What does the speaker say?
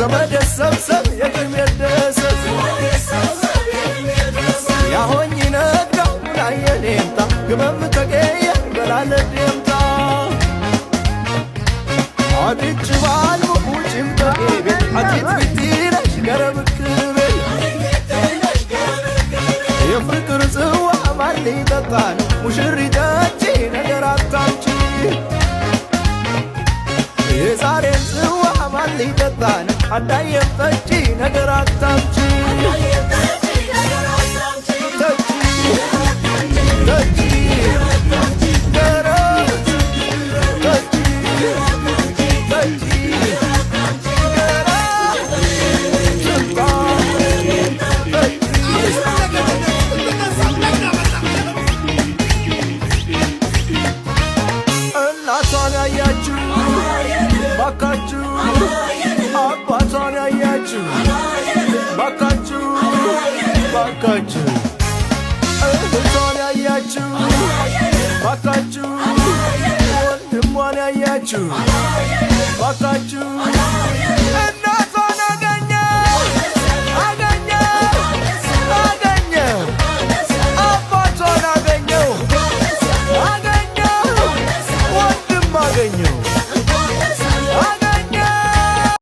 ዘመድ ሰብሰብ የግም የደሰት ያሆኝ ነጋው ላየኔምታ ግመም ተገየ በላለዴምታ አድጭ ባልሙ ውጭም ተጌቤ አቲት ቢትነሽ ገረብክቤ የፍቅር ጽዋ ማን ሊጠጣን ሙሽሪቶች ነገር አታምጪ የዛሬን ጽዋ ማን ሊጠጣን አዳየም ጠጪ ነገር አታምጪ እናቷን ያያችሁ ባካችሁ አባቷን ያያችሁ ባካችሁ ባካችሁ እህቷን ያያችሁ ባካችሁ ወንድሟን ያያችሁ ባካችሁ